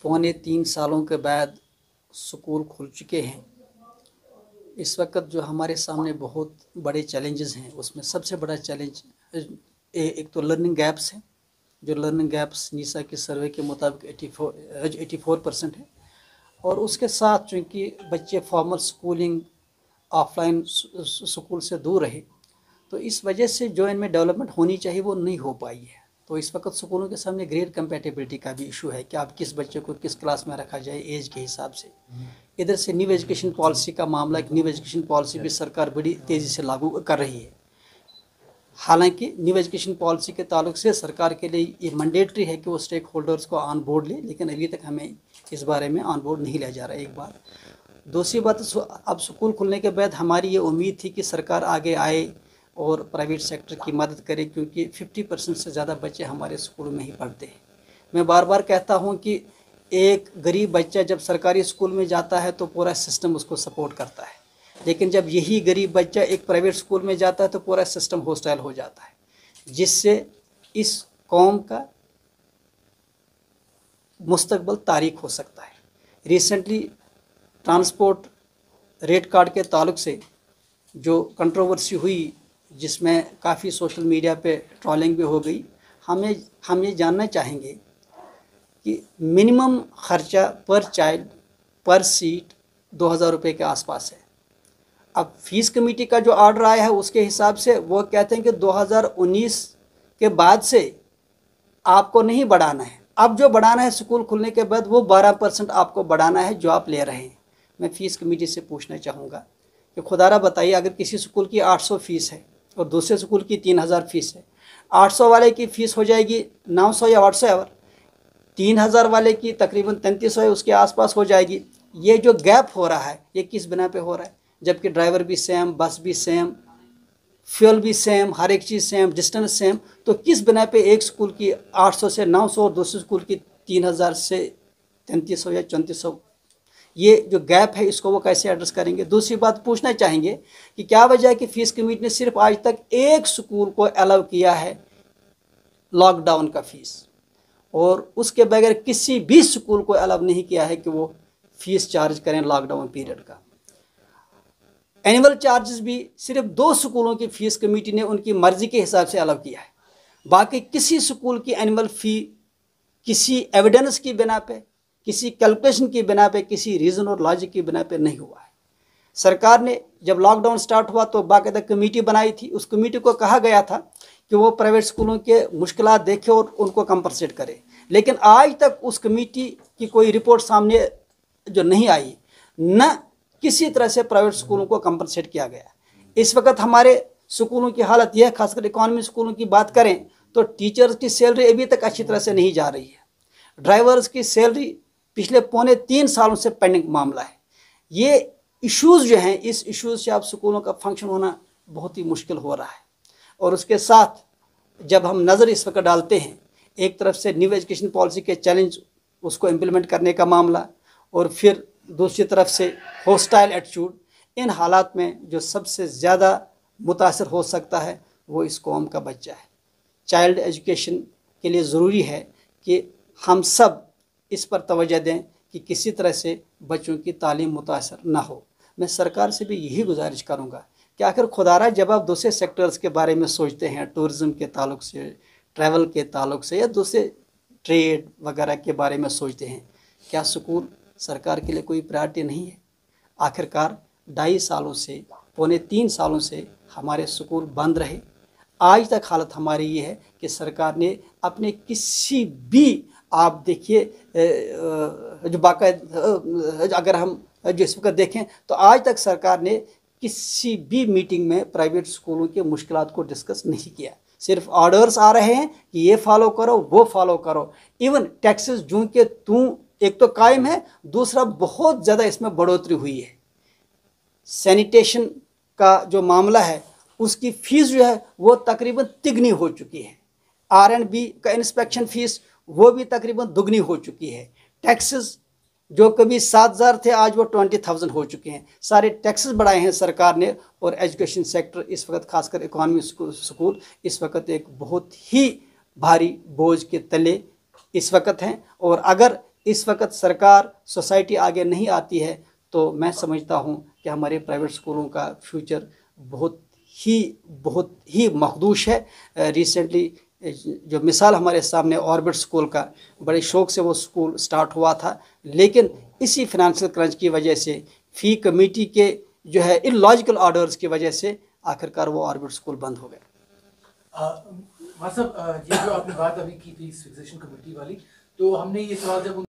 पौने 3 सालों के बाद स्कूल खुल चुके हैं। इस वक्त जो हमारे सामने बहुत बड़े चैलेंजेस हैं, उसमें सबसे बड़ा चैलेंज एक तो लर्निंग गैप्स है। जो लर्निंग गैप्स नीसा की सर्वे के मुताबिक 84% है। और उसके साथ चूँकि बच्चे फॉर्मल स्कूलिंग ऑफलाइन स्कूल से दूर रहे, तो इस वजह से जो इनमें डेवलपमेंट होनी चाहिए वो नहीं हो पाई है। तो इस वक्त स्कूलों के सामने ग्रेड कंपैटिबिलिटी का भी इशू है कि आप किस बच्चे को किस क्लास में रखा जाए एज के हिसाब से। इधर से न्यू एजुकेशन पॉलिसी का मामला, न्यू एजुकेशन पॉलिसी भी सरकार बड़ी तेज़ी से लागू कर रही है। हालांकि न्यू एजुकेशन पॉलिसी के ताल्लुक से सरकार के लिए ये मैंडेटरी है कि वो स्टेक होल्डर्स को ऑन बोर्ड ले, लेकिन अभी तक हमें इस बारे में ऑन बोर्ड नहीं लिया जा रहा है। एक बात। दूसरी बात, अब स्कूल खुलने के बाद हमारी ये उम्मीद थी कि सरकार आगे आए और प्राइवेट सेक्टर की मदद करे, क्योंकि 50% से ज़्यादा बच्चे हमारे स्कूल में ही पढ़ते हैं। मैं बार बार कहता हूँ कि एक गरीब बच्चा जब सरकारी स्कूल में जाता है तो पूरा सिस्टम उसको सपोर्ट करता है, लेकिन जब यही गरीब बच्चा एक प्राइवेट स्कूल में जाता है तो पूरा सिस्टम हॉस्टाइल हो जाता है, जिससे इस कौम का मुस्तकबल तारीख हो सकता है। रिसेंटली ट्रांसपोर्ट रेट कार्ड के ताल्लुक से जो कंट्रोवर्सी हुई, जिसमें काफ़ी सोशल मीडिया पे ट्रोलिंग भी हो गई, हम ये जानना चाहेंगे कि मिनिमम खर्चा पर चाइल्ड पर सीट 2000 रुपये के आसपास है। अब फीस कमेटी का जो ऑर्डर आया है उसके हिसाब से वो कहते हैं कि 2019 के बाद से आपको नहीं बढ़ाना है, अब जो बढ़ाना है स्कूल खुलने के बाद वो 12% आपको बढ़ाना है जो आप ले रहे हैं। मैं फ़ीस कमेटी से पूछना चाहूँगा कि खुदारा बताइए, अगर किसी स्कूल की 800 फ़ीस है और दूसरे स्कूल की 3000 फ़ीस है, 800 वाले की फ़ीस हो जाएगी 900 या 800 और 3000 वाले की तकरीबन 3300 है, उसके आसपास हो जाएगी। ये जो गैप हो रहा है ये किस बिना पे हो रहा है? जबकि ड्राइवर भी सेम, बस भी सेम, फ्यूल भी सेम, हर एक चीज़ सेम, डिस्टेंस सेम, तो किस बिना पे एक स्कूल की 800 से 900 और दूसरे स्कूल की 3000 से 3300 या 3400, ये जो गैप है इसको वो कैसे एड्रेस करेंगे? दूसरी बात पूछना चाहेंगे कि क्या वजह है कि फ़ीस कमेटी ने सिर्फ आज तक एक स्कूल को अलाउ किया है लॉकडाउन का फ़ीस, और उसके बगैर किसी भी स्कूल को अलाउ नहीं किया है कि वो फ़ीस चार्ज करें लॉकडाउन पीरियड का। एनुअल चार्जेस भी सिर्फ 2 स्कूलों की फ़ीस कमेटी ने उनकी मर्ज़ी के हिसाब से अलाउ किया है। बाकी किसी स्कूल की एनुअल फ़ी किसी एविडेंस की बिना पे, किसी कैलकुलेशन की बिना पे, किसी रीज़न और लॉजिक की बिना पे नहीं हुआ है। सरकार ने जब लॉकडाउन स्टार्ट हुआ तो बाकायदा कमेटी बनाई थी। उस कमेटी को कहा गया था कि वो प्राइवेट स्कूलों के मुश्किलात देखे और उनको कंपनसेट करे, लेकिन आज तक उस कमेटी की कोई रिपोर्ट सामने जो नहीं आई, न किसी तरह से प्राइवेट स्कूलों को कंपनसेट किया गया। इस वक्त हमारे स्कूलों की हालत यह है, खासकर इकॉनमी स्कूलों की बात करें तो टीचर्स की सैलरी अभी तक अच्छी तरह से नहीं जा रही है। ड्राइवर्स की सैलरी पिछले पौने 3 सालों से पेंडिंग मामला है। ये इश्यूज़ जो हैं, इस इश्यूज़ से आप स्कूलों का फंक्शन होना बहुत ही मुश्किल हो रहा है। और उसके साथ जब हम नज़र इस वक्त डालते हैं, एक तरफ से न्यू एजुकेशन पॉलिसी के चैलेंज, उसको इम्प्लीमेंट करने का मामला, और फिर दूसरी तरफ से हॉस्टाइल एटीट्यूड, इन हालात में जो सबसे ज़्यादा मुतासर हो सकता है वो इस कौम का बच्चा है। चाइल्ड एजुकेशन के लिए ज़रूरी है कि हम सब इस पर तवज्जो दें कि किसी तरह से बच्चों की तालीम मुतासर ना हो। मैं सरकार से भी यही गुजारिश करूँगा कि आखिर खुदारा जब आप दूसरे सेक्टर्स के बारे में सोचते हैं, टूरिज़म के ताल्लुक से, ट्रैवल के ताल्लुक से, या दूसरे ट्रेड वगैरह के बारे में सोचते हैं, क्या स्कूल सरकार के लिए कोई प्रायोरिटी नहीं है? आखिरकार 2.5 सालों से, पौने 3 सालों से हमारे स्कूल बंद रहे। आज तक हालत हमारी ये है कि सरकार ने अपने किसी भी, आप देखिए जो बाकायदा अगर हम जिस वक्त देखें तो आज तक सरकार ने किसी भी मीटिंग में प्राइवेट स्कूलों के मुश्किलात को डिस्कस नहीं किया। सिर्फ ऑर्डर्स आ रहे हैं कि ये फॉलो करो, वो फॉलो करो। इवन टैक्सेस जो कि एक तो कायम है, दूसरा बहुत ज़्यादा इसमें बढ़ोतरी हुई है। सैनिटेशन का जो मामला है उसकी फ़ीस जो है वो तकरीबन तिगनी हो चुकी है। R&B का इंस्पेक्शन फ़ीस वो भी तकरीबन दुगनी हो चुकी है। टैक्सेस जो कभी 7000 थे आज वो 20,000 हो चुके हैं। सारे टैक्सेस बढ़ाए हैं सरकार ने, और एजुकेशन सेक्टर इस वक्त, खासकर इकॉनमी स्कूल इस वक्त एक बहुत ही भारी बोझ के तले इस वक्त हैं। और अगर इस वक्त सरकार सोसाइटी आगे नहीं आती है तो मैं समझता हूँ कि हमारे प्राइवेट स्कूलों का फ्यूचर बहुत ही मखदूश है। रिसेंटली जो मिसाल हमारे सामने ऑर्बिट स्कूल का, बड़े शौक से वो स्कूल स्टार्ट हुआ था, लेकिन इसी फाइनेंशियल क्रंच की वजह से, फ़ी कमेटी के जो है इलॉजिकल ऑर्डर्स की वजह से आखिरकार वो ऑर्बिट स्कूल बंद हो गए। मतलब ये जो आपने बात अभी की थी फिक्सेशन कमेटी वाली, तो हमने ये सवाल जब